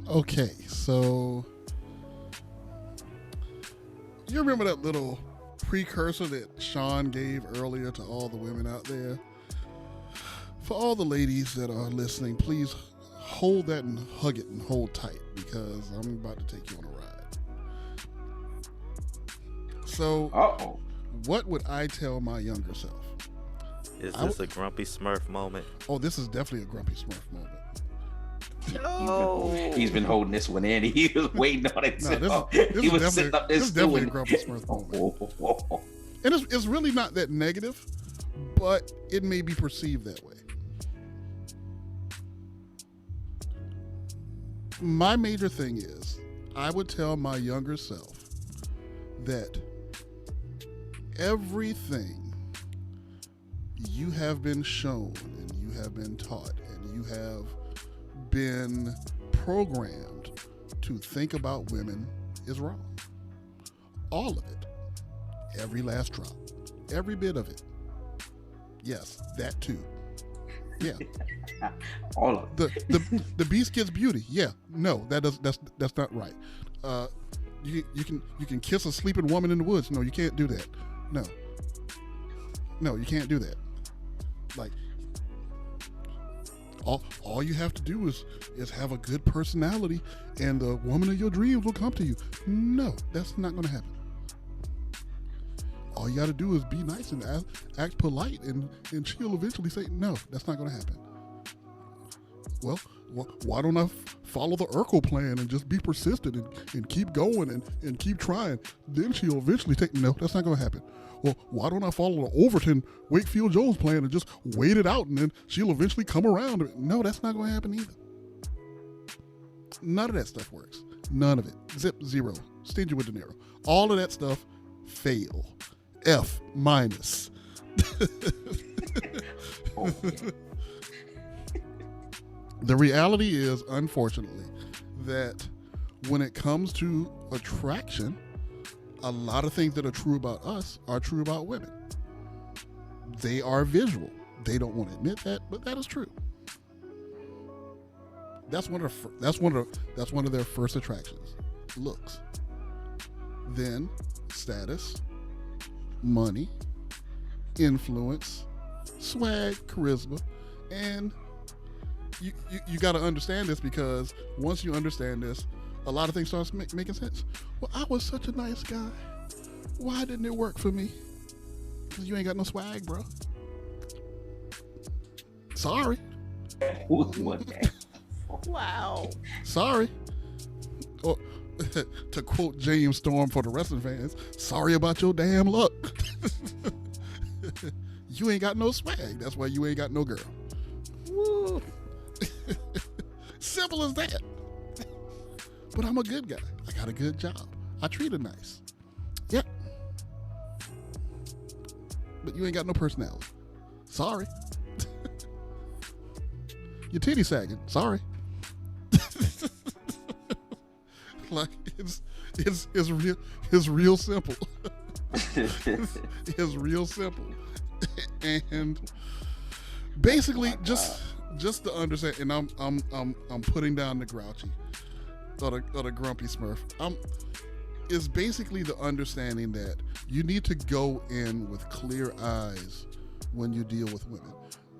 Okay, so you remember that little precursor that Sean gave earlier to all the women out there? For all the ladies that are listening, please hold that and hug it and hold tight because I'm about to take you on a ride. So, what would I tell my younger self? Is this a Grumpy Smurf moment? Oh, this is definitely a Grumpy Smurf moment. No. He's been holding this one in. He was waiting on it. He was sitting up this definitely a Grumpy Smurf moment. And it's really not that negative, but it may be perceived that way. My major thing is, I would tell my younger self that everything you have been shown and you have been taught and you have been programmed to think about women is wrong. All of it. Every last drop. Every bit of it. Yes, that too. Yeah. All of it. The beast gets beauty. Yeah. No, that's not right. You can kiss a sleeping woman in the woods. No, you can't do that. No, you can't do that. Like, all you have to do is have a good personality and the woman of your dreams will come to you. No, that's not going to happen. All you got to do is be nice and act polite, and she'll eventually say, no, that's not going to happen. Well, why don't I follow the Urkel plan and just be persistent and keep going and keep trying? Then she'll eventually take, no, that's not going to happen. Well, why don't I follow the Overton Wakefield Jones plan and just wait it out and then she'll eventually come around? No, that's not going to happen either. None of that stuff works. None of it. Zero. Stingy with dinero. All of that stuff fail. F minus. The reality is, unfortunately, that when it comes to attraction, a lot of things that are true about us are true about women. They are visual. They don't want to admit that, but that is true. That's one of their first attractions. Looks. Then status, money, influence, swag, charisma, and you got to understand this, because once you understand this, a lot of things start making sense. Well, I was such a nice guy. Why didn't it work for me? Because you ain't got no swag, bro. Sorry. Wow. Sorry. Or, to quote James Storm for the wrestling fans, sorry about your damn luck. You ain't got no swag. That's why you ain't got no girl. Woo. Simple as that. But I'm a good guy. I got a good job. I treat her nice. Yep. But you ain't got no personality. Sorry. Your titty sagging. Sorry. Like, it's real simple. It's real simple. And basically, just to understand, and I'm putting down the grouchy or the grumpy Smurf. Is basically the understanding that you need to go in with clear eyes when you deal with women.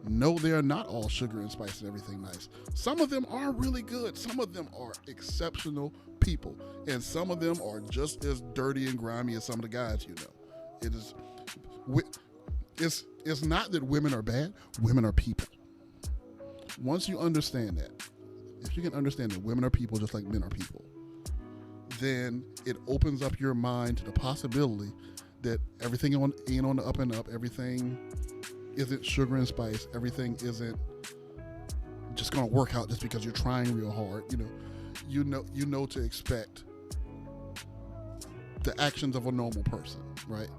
No, they are not all sugar and spice and everything nice. Some of them are really good. Some of them are exceptional people, and some of them are just as dirty and grimy as some of the guys you know. It is. It's not that women are bad. Women are people. Once you understand that, if you can understand that women are people just like men are people, then it opens up your mind to the possibility that everything ain't on the up and up. Everything isn't sugar and spice. Everything isn't just gonna work out just because you're trying real hard. You know to expect the actions of a normal person, right?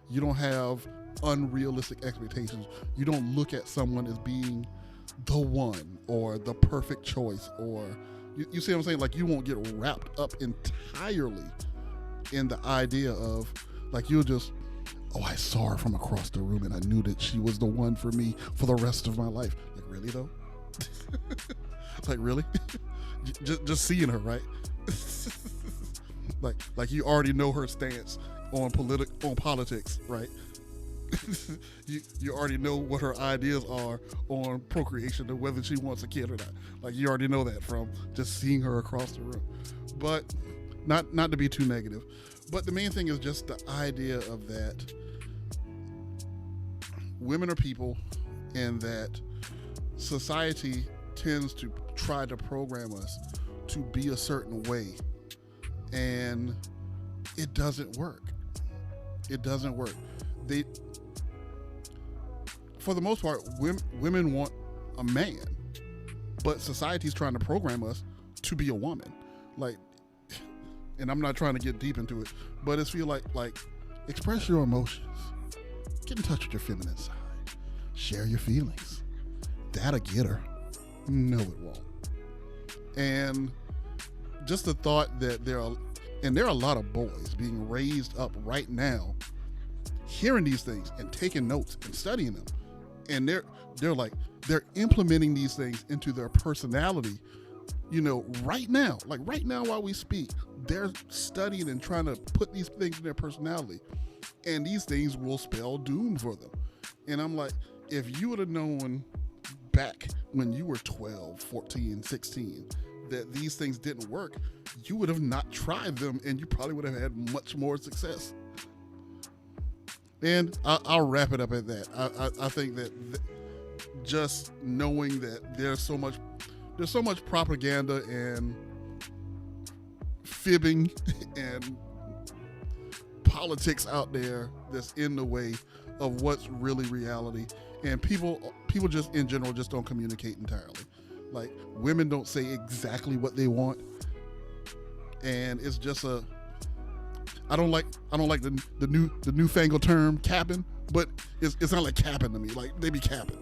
You don't have unrealistic expectations. You don't look at someone as being the one or the perfect choice, or you see what I'm saying? Like, you won't get wrapped up entirely in the idea of, like, you'll just, oh, I saw her from across the room and I knew that she was the one for me for the rest of my life. Like, really though? Like, really? just seeing her, right? like you already know her stance on politics, right? you already know what her ideas are on procreation and whether she wants a kid or not. Like you already know that from just seeing her across the room. But not to be too negative, but the main thing is just the idea of that women are people, and that society tends to try to program us to be a certain way, and it doesn't work. It doesn't work. For the most part, women want a man, but society's trying to program us to be a woman. Like, and I'm not trying to get deep into it, but it's feel like express your emotions, get in touch with your feminine side, share your feelings. That'll get her. No, it won't. And just the thought that there are a lot of boys being raised up right now, hearing these things and taking notes and studying them, and they're implementing these things into their personality. Right now while we speak, they're studying and trying to put these things in their personality, and these things will spell doom for them. And I'm like, if you would have known back when you were 12, 14, 16 that these things didn't work, you would have not tried them, and you probably would have had much more success. And I'll wrap it up at that. I think that just knowing that there's so much propaganda and fibbing and politics out there that's in the way of what's really reality, and people just in general just don't communicate entirely. Like, women don't say exactly what they want, and it's just I don't like the newfangled term capping, but it's not like capping to me. Like, they be capping.